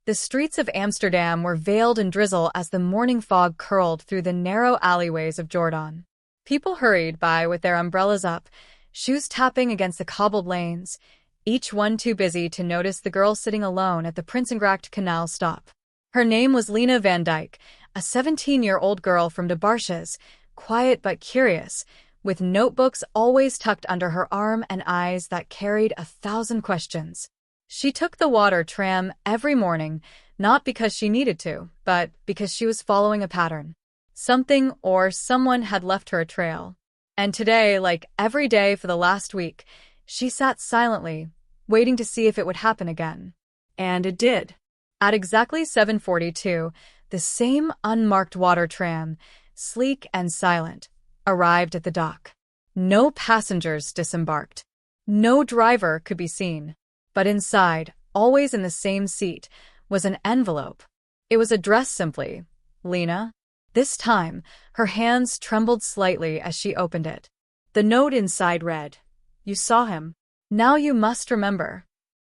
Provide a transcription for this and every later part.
The streets of Amsterdam were veiled in drizzle as the morning fog curled through the narrow alleyways of Jordan. People hurried by with their umbrellas up, shoes tapping against the cobbled lanes, each one too busy to notice the girl sitting alone at the Prinsengracht canal stop. Her name was Lena van Dijk, a 17-year-old girl from De Barsches, quiet but curious, with notebooks always tucked under her arm and eyes that carried 1,000 questions. She took the water tram every morning, not because she needed to, but because she was following a pattern. Something or someone had left her a trail. And today, like every day for the last week, she sat silently, waiting to see if it would happen again. And it did. At exactly 7:42, the same unmarked water tram, sleek and silent, arrived at the dock. No passengers disembarked. No driver could be seen. But inside, always in the same seat, was an envelope. It was addressed simply, Lena. This time, her hands trembled slightly as she opened it. The note inside read, "You saw him. Now you must remember."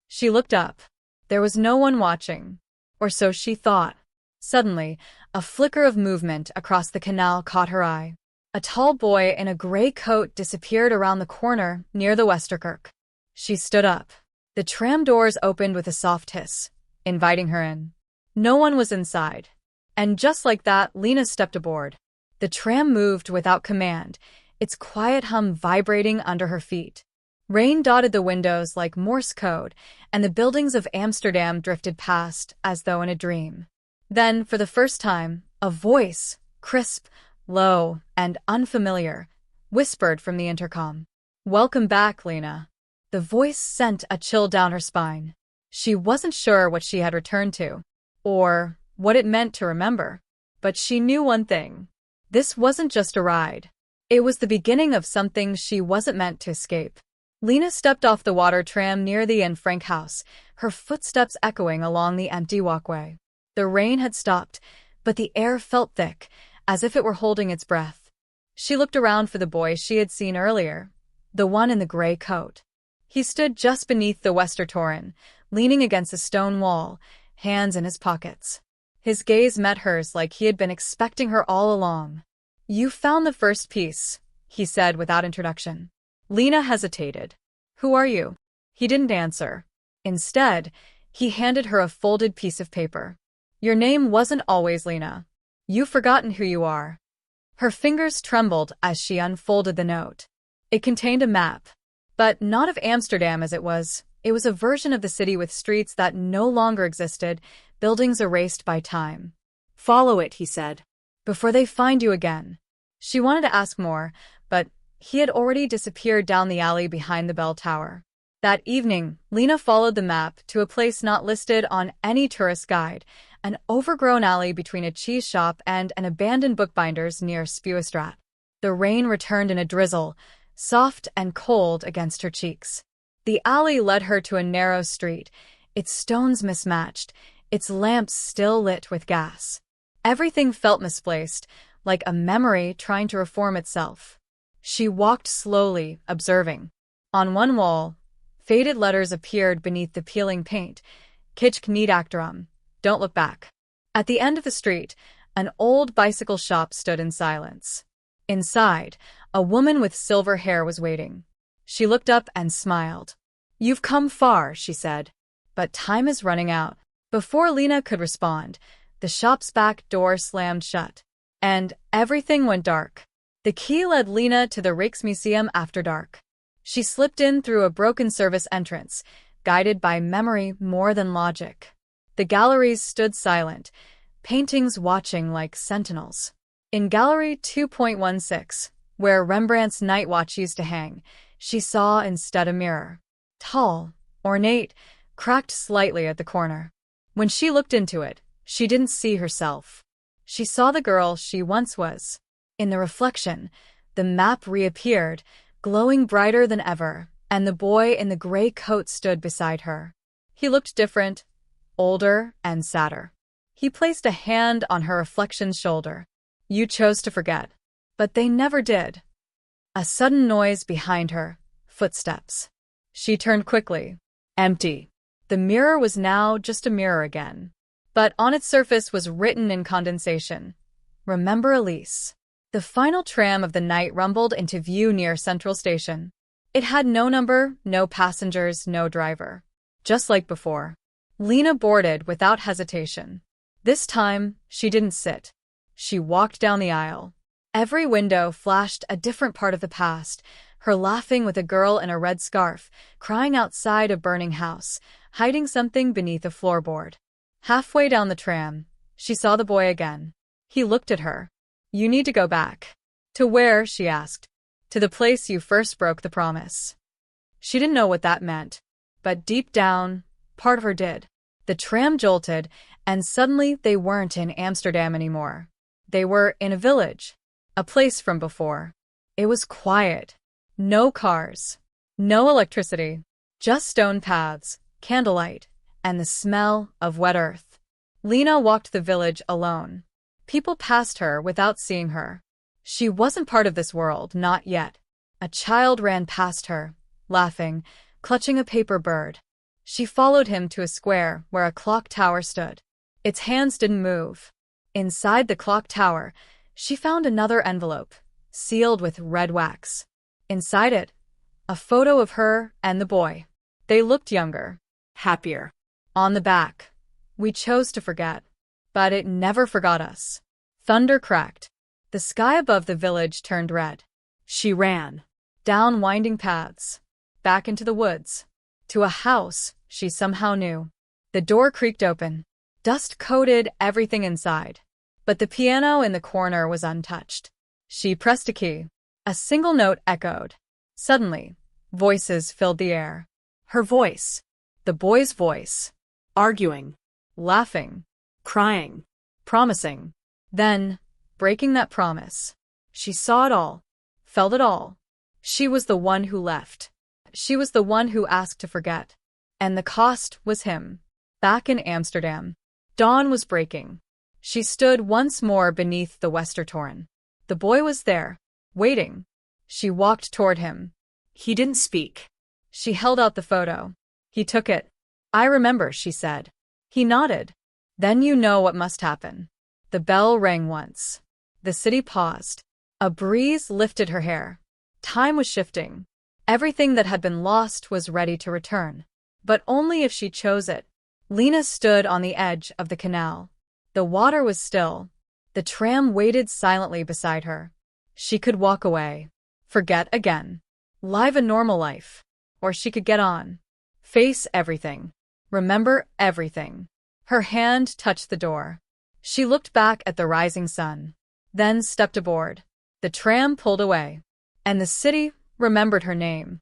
She looked up. There was no one watching. Or so she thought. Suddenly, a flicker of movement across the canal caught her eye. A tall boy in a gray coat disappeared around the corner near the Westerkerk. She stood up. The tram doors opened with a soft hiss, inviting her in. No one was inside. And just like that, Lena stepped aboard. The tram moved without command, its quiet hum vibrating under her feet. Rain dotted the windows like Morse code, and the buildings of Amsterdam drifted past as though in a dream. Then, for the first time, a voice, crisp, low, and unfamiliar, whispered from the intercom. "Welcome back, Lena." The voice sent a chill down her spine. She wasn't sure what she had returned to, or what it meant to remember. But she knew one thing. This wasn't just a ride. It was the beginning of something she wasn't meant to escape. Lena stepped off the water tram near the Anne Frank house, her footsteps echoing along the empty walkway. The rain had stopped, but the air felt thick, as if it were holding its breath. She looked around for the boy she had seen earlier, the one in the gray coat. He stood just beneath the Westertoren, leaning against a stone wall, hands in his pockets. His gaze met hers like he had been expecting her all along. "You found the first piece," he said without introduction. Lena hesitated. "Who are you?" He didn't answer. Instead, he handed her a folded piece of paper. "Your name wasn't always Lena. You've forgotten who you are." Her fingers trembled as she unfolded the note. It contained a map. But not of Amsterdam as it was. It was a version of the city with streets that no longer existed, buildings erased by time. "Follow it," he said, "before they find you again." She wanted to ask more, but he had already disappeared down the alley behind the bell tower. That evening, Lena followed the map to a place not listed on any tourist guide, an overgrown alley between a cheese shop and an abandoned bookbinder's near Spuistrat. The rain returned in a drizzle, soft and cold against her cheeks. The alley led her to a narrow street, its stones mismatched, its lamps still lit with gas. Everything felt misplaced, like a memory trying to reform itself. She walked slowly, observing. On one wall, faded letters appeared beneath the peeling paint. "Kitsch niet achterom. Don't look back." At the end of the street, an old bicycle shop stood in silence. Inside, a woman with silver hair was waiting. She looked up and smiled. "You've come far," she said. "But time is running out." Before Lena could respond, the shop's back door slammed shut. And everything went dark. The key led Lena to the Rijksmuseum after dark. She slipped in through a broken service entrance, guided by memory more than logic. The galleries stood silent, paintings watching like sentinels. In Gallery 2.16, where Rembrandt's Night Watch used to hang, she saw instead a mirror. Tall, ornate, cracked slightly at the corner. When she looked into it, she didn't see herself. She saw the girl she once was. In the reflection, the map reappeared, glowing brighter than ever, and the boy in the gray coat stood beside her. He looked different, older and sadder. He placed a hand on her reflection's shoulder. "You chose to forget." But they never did. A sudden noise behind her, footsteps. She turned quickly. Empty. The mirror was now just a mirror again. but on its surface was written in condensation. Remember Elise. The final tram of the night rumbled into view near Central Station. It had no number, no passengers, no driver. Just like before. Lena boarded without hesitation. This time, she didn't sit. She walked down the aisle. Every window flashed a different part of the past, her laughing with a girl in a red scarf, crying outside a burning house, hiding something beneath a floorboard. Halfway down the tram, she saw the boy again. He looked at her. "You need to go back." "To where?" she asked. "To the place you first broke the promise." She didn't know what that meant, but deep down, part of her did. The tram jolted, and suddenly they weren't in Amsterdam anymore. They were in a village, a place from before. It was quiet. No cars. No electricity. Just stone paths, candlelight, and the smell of wet earth. Lena walked the village alone. People passed her without seeing her. She wasn't part of this world, not yet. A child ran past her, laughing, clutching a paper bird. She followed him to a square where a clock tower stood. Its hands didn't move. Inside the clock tower, she found another envelope, sealed with red wax. Inside it, a photo of her and the boy. They looked younger, happier. On the back, "We chose to forget, but it never forgot us." Thunder cracked. The sky above the village turned red. She ran, down winding paths, back into the woods, to a house she somehow knew. The door creaked open. Dust coated everything inside, but the piano in the corner was untouched. She pressed a key. A single note echoed. Suddenly, voices filled the air. Her voice. The boy's voice. Arguing. Laughing. Crying. Promising. Then, breaking that promise. She saw it all. Felt it all. She was the one who left. She was the one who asked to forget. And the cost was him. Back in Amsterdam. Dawn was breaking. She stood once more beneath the Westertoren. The boy was there, waiting. She walked toward him. He didn't speak. She held out the photo. He took it. "I remember," she said. He nodded. "Then you know what must happen." The bell rang once. The city paused. A breeze lifted her hair. Time was shifting. Everything that had been lost was ready to return. But only if she chose it. Lena stood on the edge of the canal. The water was still. The tram waited silently beside her. She could walk away. Forget again. Live a normal life. Or she could get on. Face everything. Remember everything. Her hand touched the door. She looked back at the rising sun. Then stepped aboard. The tram pulled away. And the city remembered her name.